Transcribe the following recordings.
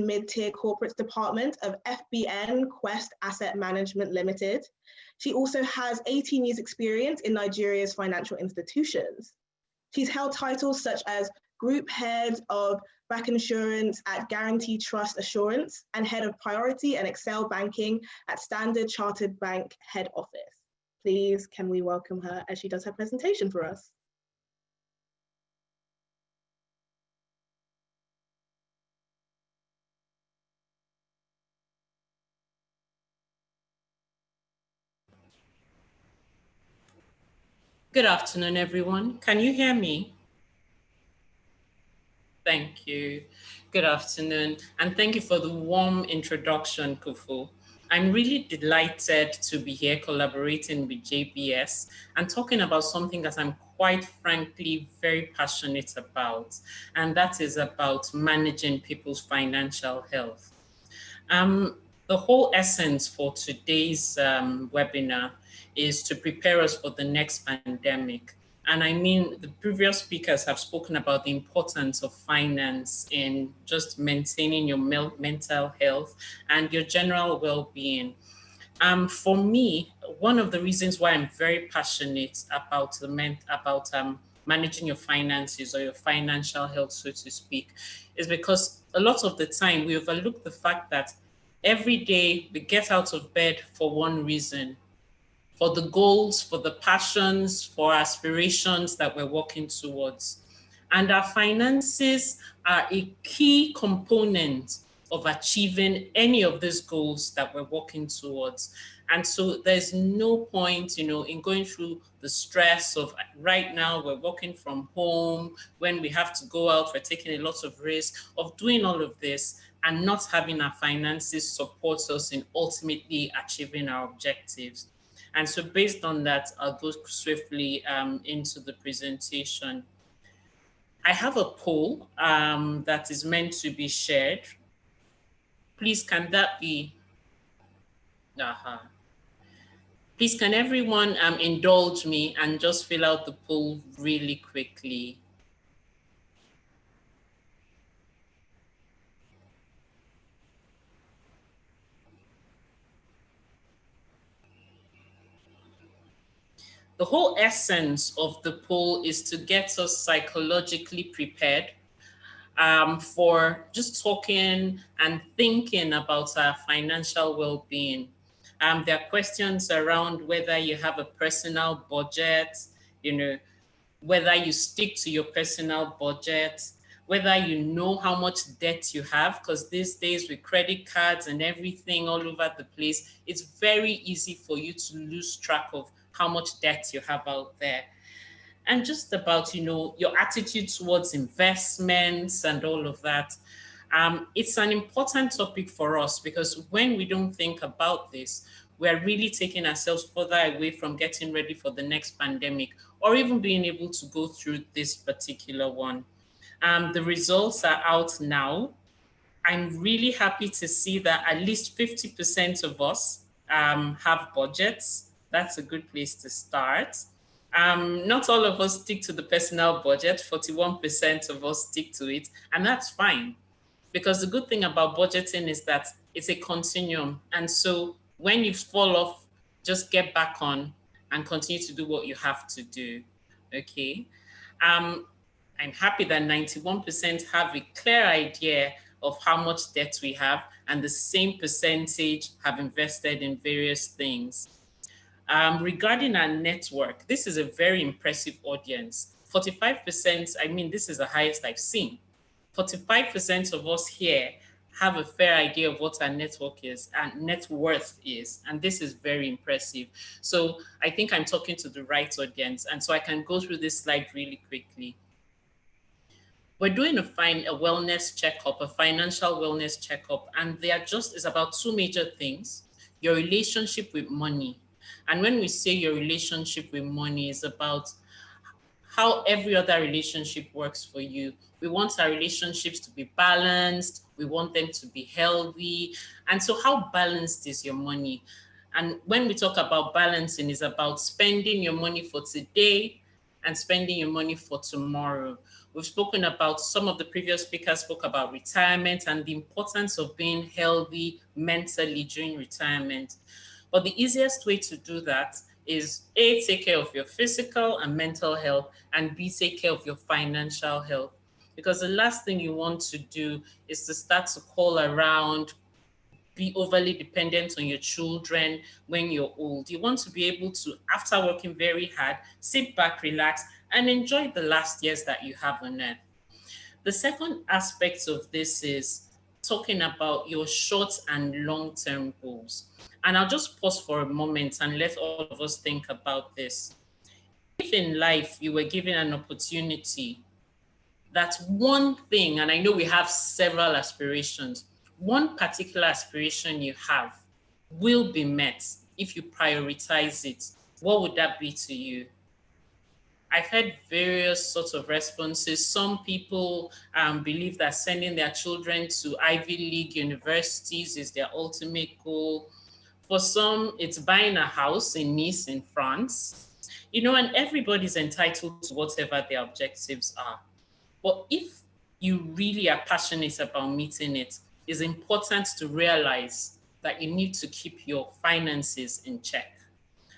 and Mid-Tier Corporates Department of FBN Quest Asset Management Limited. She also has 18 years experience in Nigeria's financial institutions. She's held titles such as Group Head of Back Insurance at Guarantee Trust Assurance and Head of Priority and Excel Banking at Standard Chartered Bank Head Office. Please, can we welcome her as she does her presentation for us? Good afternoon, everyone. Can you hear me? Thank you. Good afternoon. And thank you for the warm introduction, Kufu. I'm really delighted to be here collaborating with JBS and talking about something that I'm quite frankly very passionate about, and that is about managing people's financial health. The whole essence for today's webinar is to prepare us for the next pandemic. And I mean, the previous speakers have spoken about the importance of finance in just maintaining your mental health and your general well-being. For me, one of the reasons why I'm very passionate about managing your finances or your financial health, so to speak, is because a lot of the time we overlook the fact that every day we get out of bed for one reason, for the goals, for the passions, for aspirations that we're working towards. And our finances are a key component of achieving any of these goals that we're working towards. And so there's no point, in going through the stress of right now we're working from home, when we have to go out, we're taking a lot of risk of doing all of this and not having our finances support us in ultimately achieving our objectives. And so based on that, I'll go swiftly into the presentation. I have a poll that is meant to be shared. Please, can that be? Please, can everyone indulge me and just fill out the poll really quickly? The whole essence of the poll is to get us psychologically prepared for just talking and thinking about our financial well-being. There are questions around whether you have a personal budget, whether you stick to your personal budget, whether you know how much debt you have, because these days with credit cards and everything all over the place, it's very easy for you to lose track of how much debt you have out there. And just about, your attitude towards investments and all of that. It's an important topic for us because when we don't think about this, we're really taking ourselves further away from getting ready for the next pandemic or even being able to go through this particular one. The results are out now. I'm really happy to see that at least 50% of us have budgets. That's a good place to start. Not all of us stick to the personal budget. 41% of us stick to it, and that's fine. Because the good thing about budgeting is that it's a continuum. And so when you fall off, just get back on and continue to do what you have to do, okay? I'm happy that 91% have a clear idea of how much debt we have, and the same percentage have invested in various things. Regarding our network, this is a very impressive audience. 45%, I mean, this is the highest I've seen. 45% of us here have a fair idea of what our network is and net worth is, and this is very impressive. So I think I'm talking to the right audience, and so I can go through this slide really quickly. We're doing a wellness checkup, a financial wellness checkup, and it's about two major things: your relationship with money. And when we say your relationship with money, is about how every other relationship works for you. We want our relationships to be balanced. We want them to be healthy. And so how balanced is your money? And when we talk about balancing, it's about spending your money for today and spending your money for tomorrow. We've spoken about, some of the previous speakers spoke about retirement and the importance of being healthy mentally during retirement. But the easiest way to do that is A, take care of your physical and mental health, and B, take care of your financial health. Because the last thing you want to do is to start to call around, be overly dependent on your children when you're old. You want to be able to, after working very hard, sit back, relax, and enjoy the last years that you have on earth. The second aspect of this is talking about your short and long-term goals. And I'll just pause for a moment and let all of us think about this. If in life you were given an opportunity, that one thing, and I know we have several aspirations, one particular aspiration you have will be met if you prioritize it, what would that be to you? I've heard various sorts of responses. Some people believe that sending their children to Ivy League universities is their ultimate goal. For some, it's buying a house in Nice in France. And everybody's entitled to whatever their objectives are. But if you really are passionate about meeting it, it's important to realize that you need to keep your finances in check.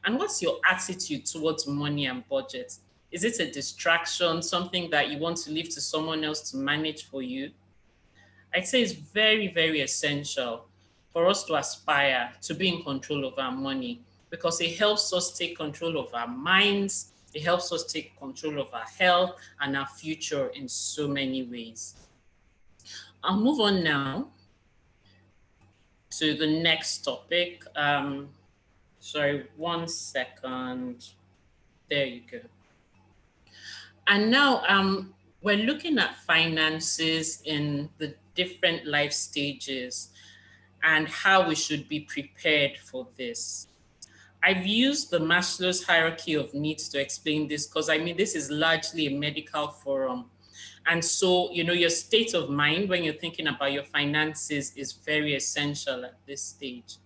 And what's your attitude towards money and budget? Is it a distraction, something that you want to leave to someone else to manage for you? I'd say it's very, very essential for us to aspire to be in control of our money, because it helps us take control of our minds, it helps us take control of our health and our future in so many ways. I'll move on now to the next topic. Sorry, 1 second. There you go. And now we're looking at finances in the different life stages and how we should be prepared for this. I've used the Maslow's hierarchy of needs to explain this because this is largely a medical forum. And so, your state of mind when you're thinking about your finances is very essential at this stage.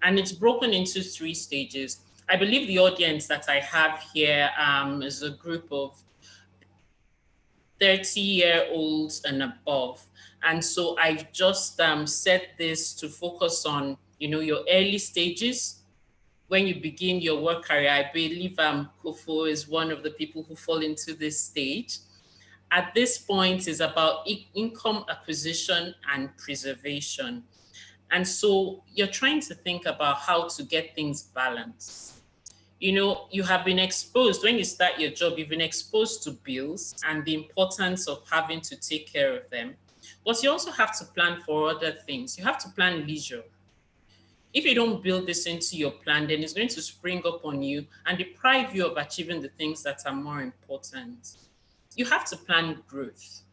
And it's broken into 3 stages. I believe the audience that I have here is a group of 30-year-olds and above. And so I've just set this to focus on, your early stages. When you begin your work career, I believe Kofo is one of the people who fall into this stage. At this point is about income acquisition and preservation. And so you're trying to think about how to get things balanced. You have been exposed, when you start your job, you've been exposed to bills and the importance of having to take care of them. But you also have to plan for other things. You have to plan leisure. If you don't build this into your plan, then it's going to spring up on you and deprive you of achieving the things that are more important. You have to plan growth,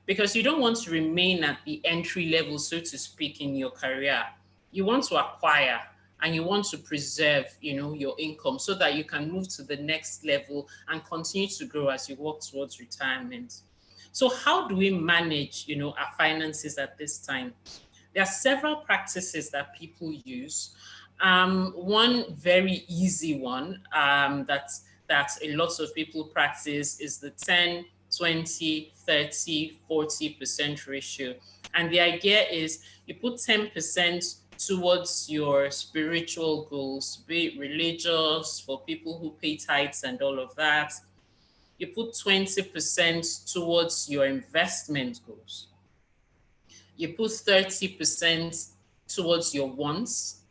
because you don't want to remain at the entry level, so to speak, in your career. You want to acquire and you want to preserve, your income so that you can move to the next level and continue to grow as you work towards retirement. So how do we manage, our finances at this time? There are several practices that people use. One very easy one that a lot of people practice is the 10, 20, 30, 40% ratio. And the idea is you put 10% towards your spiritual goals, be it religious, for people who pay tithes and all of that. You put 20% towards your investment goals. You put 30% towards your wants,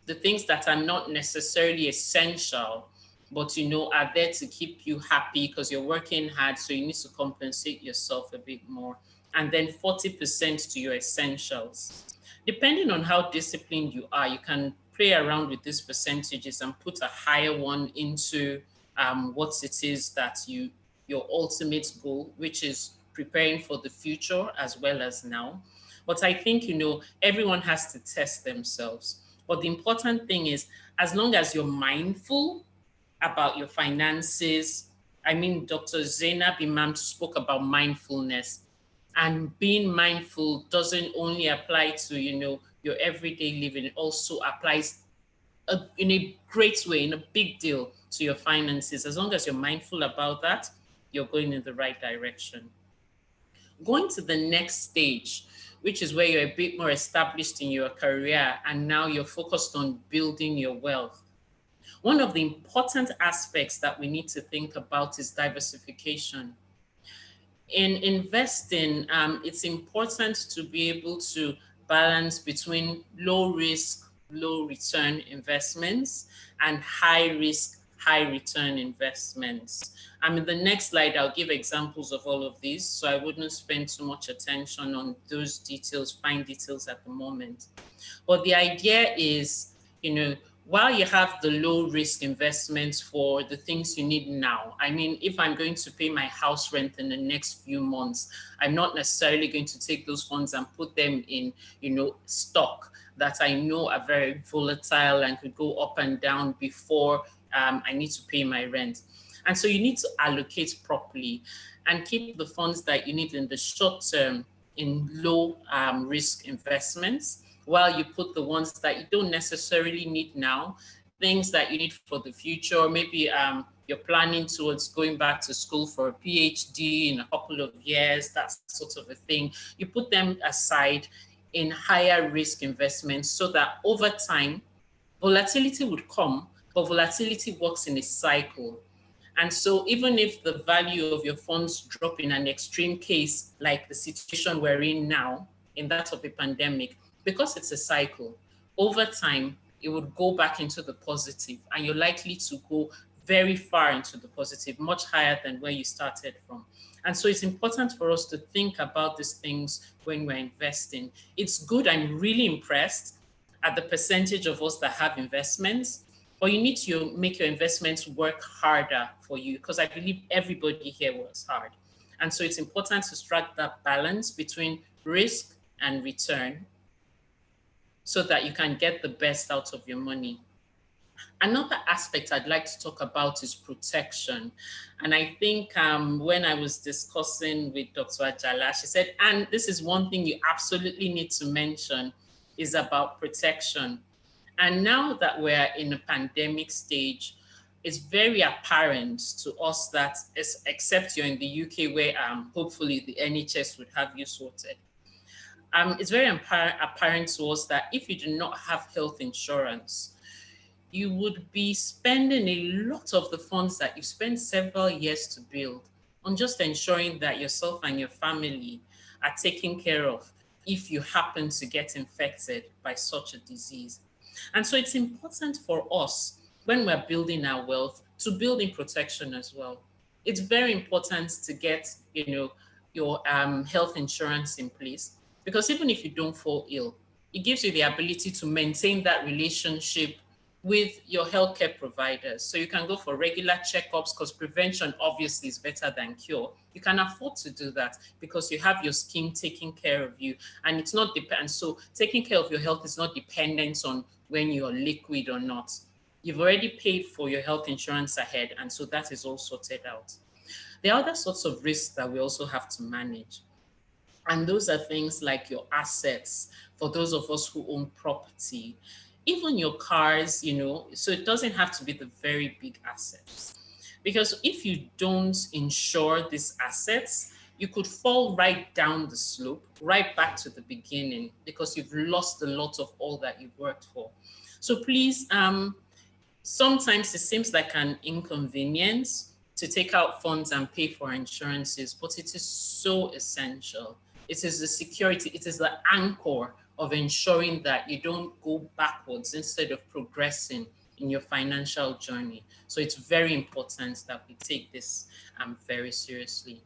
the things that are not necessarily essential, but are there to keep you happy because you're working hard, so you need to compensate yourself a bit more. And then 40% to your essentials. Depending on how disciplined you are, you can play around with these percentages and put a higher one into what it is that your ultimate goal, which is preparing for the future as well as now. But I think, everyone has to test themselves. But the important thing is, as long as you're mindful about your finances, Dr. Zainab Imam spoke about mindfulness. And being mindful doesn't only apply to, your everyday living. It also applies in a great way, in a big deal, to your finances. As long as you're mindful about that, you're going in the right direction. Going to the next stage, which is where you're a bit more established in your career and now you're focused on building your wealth. One of the important aspects that we need to think about is diversification. In investing, it's important to be able to balance between low risk, low return investments and high risk, high return investments. In the next slide, I'll give examples of all of these, so I wouldn't spend too much attention on those details, fine details at the moment. But the idea is, while you have the low risk investments for the things you need now, I mean, if I'm going to pay my house rent in the next few months, I'm not necessarily going to take those funds and put them in, stock that I know are very volatile and could go up and down before I need to pay my rent. And so you need to allocate properly and keep the funds that you need in the short term in low risk investments, while you put the ones that you don't necessarily need now, things that you need for the future, or maybe you're planning towards going back to school for a PhD in a couple of years, that sort of a thing. You put them aside in higher risk investments so that over time, volatility would come, but volatility works in a cycle. And so even if the value of your funds drop in an extreme case, like the situation we're in now, in that of a pandemic, because it's a cycle, over time, it would go back into the positive, and you're likely to go very far into the positive, much higher than where you started from. And so it's important for us to think about these things when we're investing. It's good. I'm really impressed at the percentage of us that have investments, but you need to make your investments work harder for you, because I believe everybody here works hard. And so it's important to strike that balance between risk and return so that you can get the best out of your money. Another aspect I'd like to talk about is protection. And I think when I was discussing with Dr. Ajala, she said, and this is one thing you absolutely need to mention, is about protection. And now that we're in a pandemic stage, it's very apparent to us that, except you're in the UK where hopefully the NHS would have you sorted, it's very apparent to us that if you do not have health insurance, you would be spending a lot of the funds that you spent several years to build on just ensuring that yourself and your family are taken care of if you happen to get infected by such a disease. And so it's important for us, when we're building our wealth, to build in protection as well. It's very important to get, your health insurance in place, because even if you don't fall ill, it gives you the ability to maintain that relationship with your healthcare providers. So you can go for regular checkups, because prevention obviously is better than cure. You can afford to do that because you have your skin taking care of you, and it's not dependent. So taking care of your health is not dependent on when you're liquid or not. You've already paid for your health insurance ahead, and so that is all sorted out. There are other sorts of risks that we also have to manage. And those are things like your assets, for those of us who own property, even your cars, so it doesn't have to be the very big assets. Because if you don't insure these assets, you could fall right down the slope, right back to the beginning, because you've lost a lot of all that you've worked for. So please, sometimes it seems like an inconvenience to take out funds and pay for insurances, but it is so essential. It is the security, it is the anchor of ensuring that you don't go backwards instead of progressing in your financial journey. So it's very important that we take this very seriously.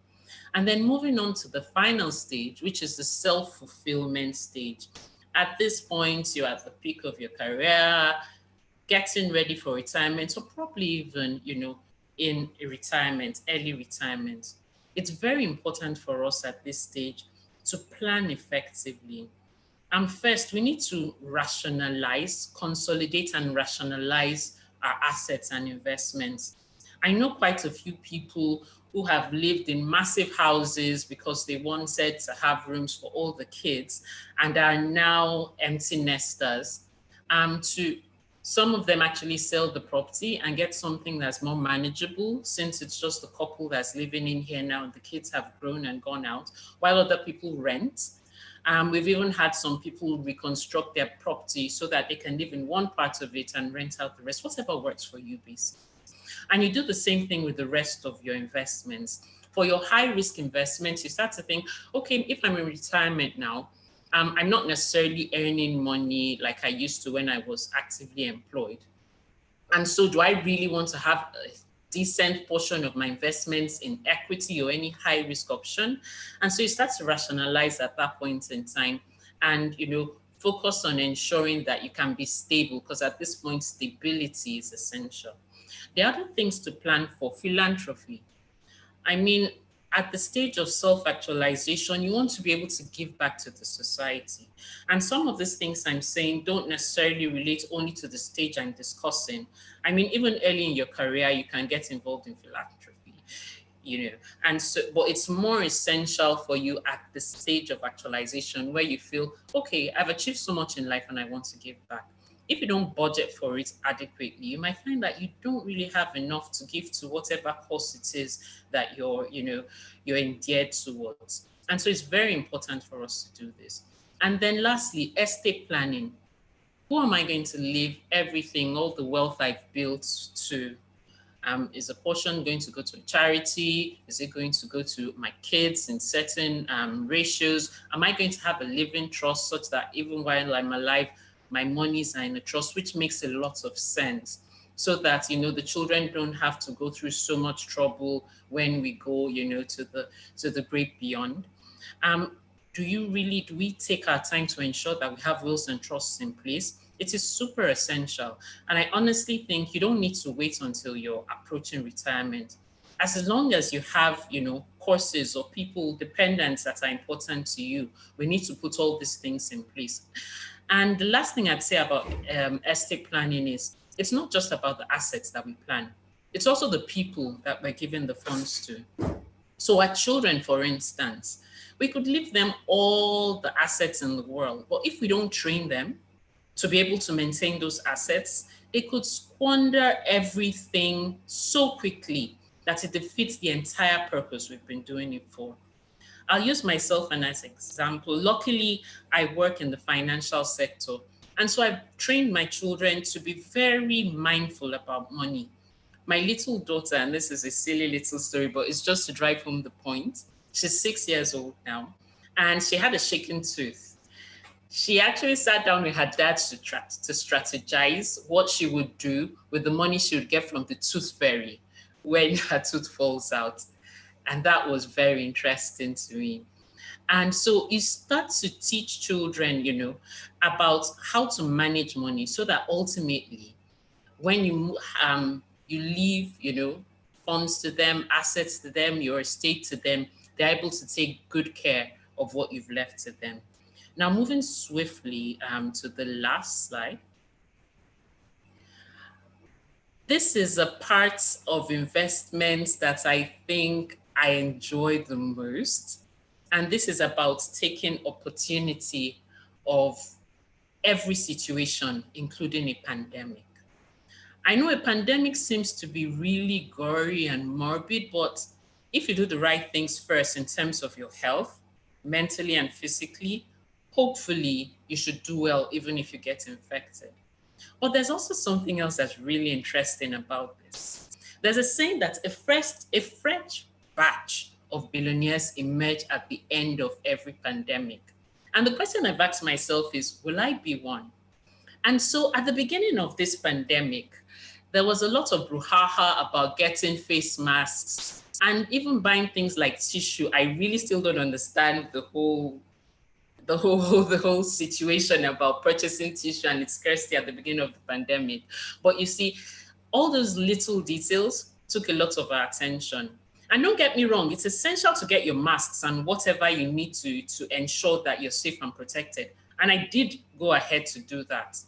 And then moving on to the final stage, which is the self-fulfillment stage. At this point, you're at the peak of your career, getting ready for retirement, or probably even, in a retirement, early retirement. It's very important for us at this stage to plan effectively. And first, we need to consolidate and rationalize our assets and investments. I know quite a few people who have lived in massive houses because they wanted to have rooms for all the kids and are now empty nesters. To Some of them actually sell the property and get something that's more manageable, since it's just the couple that's living in here now and the kids have grown and gone out, while other people rent. We've even had some people reconstruct their property so that they can live in one part of it and rent out the rest, whatever works for you, basically. And you do the same thing with the rest of your investments. For your high risk investments, you start to think, okay, if I'm in retirement now, I'm not necessarily earning money like I used to when I was actively employed. And so do I really want to have a decent portion of my investments in equity or any high risk option? And so you start to rationalize at that point in time and, focus on ensuring that you can be stable, because at this point, stability is essential. The other things to plan for: philanthropy. I mean, at the stage of self-actualization, you want to be able to give back to the society. And some of these things I'm saying don't necessarily relate only to the stage I'm discussing. I mean, even early in your career, you can get involved in philanthropy, and so, but it's more essential for you at the stage of actualization where you feel, okay, I've achieved so much in life and I want to give back. If you don't budget for it adequately, you might find that you don't really have enough to give to whatever cause it is that you're endeared towards. And so it's very important for us to do this. And then lastly, estate planning. Who am I going to leave everything, all the wealth I've built to? Is a portion going to go to charity? Is it going to go to my kids in certain ratios? Am I going to have a living trust such that even while I'm alive, my monies are in a trust, which makes a lot of sense, so that, the children don't have to go through so much trouble when we go, to the great beyond. Do we take our time to ensure that we have wills and trusts in place? It is super essential. And I honestly think you don't need to wait until you're approaching retirement. As long as you have, courses or people, dependents that are important to you, we need to put all these things in place. And the last thing I'd say about estate planning is it's not just about the assets that we plan. It's also the people that we're giving the funds to. So our children, for instance, we could leave them all the assets in the world, but if we don't train them to be able to maintain those assets, they could squander everything so quickly that it defeats the entire purpose we've been doing it for. I'll use myself as an example. Luckily, I work in the financial sector. And so I've trained my children to be very mindful about money. My little daughter, and this is a silly little story, but it's just to drive home the point. She's 6 years old now, and she had a shaken tooth. She actually sat down with her dad to strategize what she would do with the money she would get from the tooth fairy when her tooth falls out. And that was very interesting to me. And so you start to teach children, about how to manage money, so that ultimately, when you leave, funds to them, assets to them, your estate to them, they're able to take good care of what you've left to them. Now, moving swiftly to the last slide. This is a part of investments that I think I enjoy the most. And this is about taking opportunity of every situation, including a pandemic. I know a pandemic seems to be really gory and morbid, but if you do the right things first in terms of your health, mentally and physically, hopefully you should do well even if you get infected. But there's also something else that's really interesting about this. There's a saying that a fresh batch of billionaires emerge at the end of every pandemic. And the question I've asked myself is, will I be one? And so at the beginning of this pandemic, there was a lot of brouhaha about getting face masks and even buying things like tissue. I really still don't understand the whole situation about purchasing tissue and its scarcity at the beginning of the pandemic. But you see, all those little details took a lot of our attention. And don't get me wrong, it's essential to get your masks and whatever you need to ensure that you're safe and protected. And I did go ahead to do that.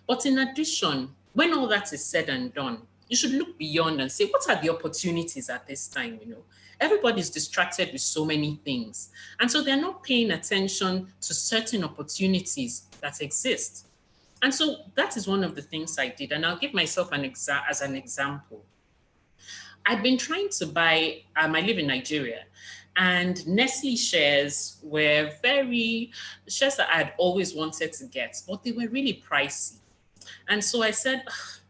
But in addition, when all that is said and done, you should look beyond and say, what are the opportunities at this time? Everybody's distracted with so many things. And so they're not paying attention to certain opportunities that exist. And so that is one of the things I did. And I'll give myself as an example. I've been trying to buy, I live in Nigeria, and Nestle shares were shares that I had always wanted to get, but they were really pricey. And so I said, "Ugh,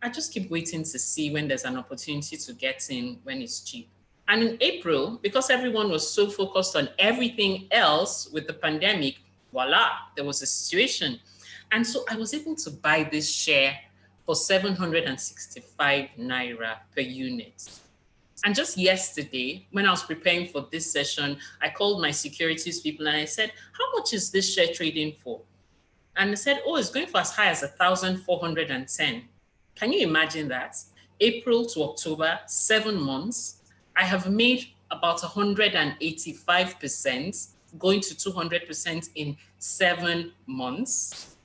I just keep waiting to see when there's an opportunity to get in when it's cheap." And in April, because everyone was so focused on everything else with the pandemic, voila, there was a situation. And so I was able to buy this share for 765 naira per unit. And just yesterday, when I was preparing for this session, I called my securities people and I said, how much is this share trading for? And they said, oh, it's going for as high as 1,410. Can you imagine that? April to October, 7 months, I have made about 185%, going to 200% in 7 months.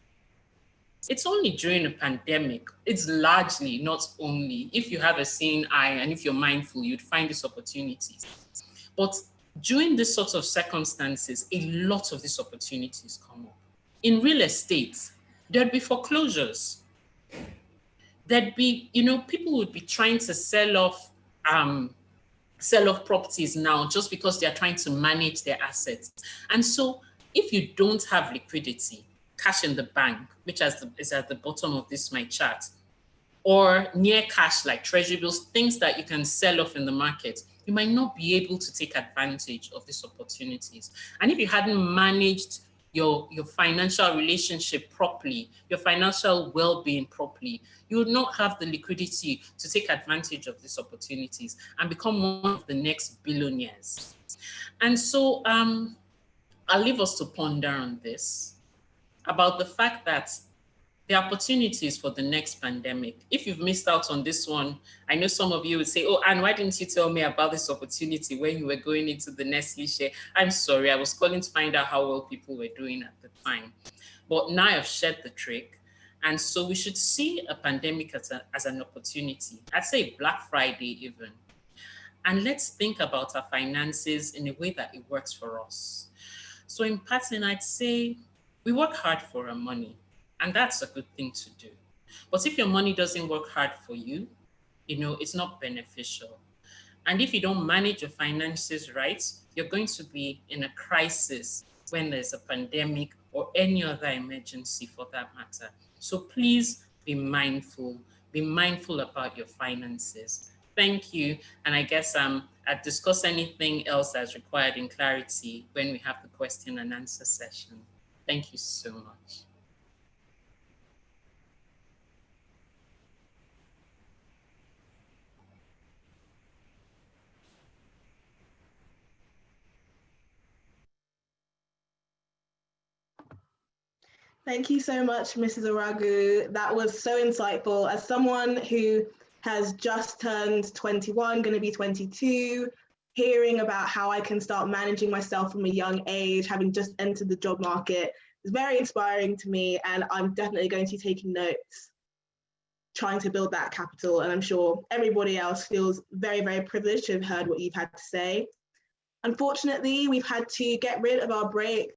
It's only during a pandemic. It's largely, not only. If you have a seeing eye and if you're mindful, you'd find these opportunities. But during this sort of circumstances, a lot of these opportunities come up. In real estate, there'd be foreclosures. There'd be, people would be trying to sell off properties now just because they're trying to manage their assets. And so if you don't have liquidity, cash in the bank, which is at the bottom of my chart, or near cash like treasury bills, things that you can sell off in the market, you might not be able to take advantage of these opportunities. And if you hadn't managed your financial relationship properly, your financial well-being properly, you would not have the liquidity to take advantage of these opportunities and become one of the next billionaires. And so I'll leave us to ponder on this, about the fact that the opportunities for the next pandemic. If you've missed out on this one, I know some of you would say, oh, Anne, why didn't you tell me about this opportunity when you were going into the Nestle share? I'm sorry, I was calling to find out how well people were doing at the time. But now I've shared the trick. And so we should see a pandemic as an opportunity. I'd say Black Friday even. And let's think about our finances in a way that it works for us. So in passing, I'd say we work hard for our money. And that's a good thing to do. But if your money doesn't work hard for you, it's not beneficial. And if you don't manage your finances right, you're going to be in a crisis when there's a pandemic or any other emergency for that matter. So please be mindful. Be mindful about your finances. Thank you. And I guess I'll discuss anything else that's required in clarity when we have the question and answer session. Thank you so much. Thank you so much, Mrs. Oragwu. That was so insightful. As someone who has just turned 21, going to be 22, hearing about how I can start managing myself from a young age, having just entered the job market, is very inspiring to me. And I'm definitely going to be taking notes, trying to build that capital. And I'm sure everybody else feels very, very privileged to have heard what you've had to say. Unfortunately, we've had to get rid of our break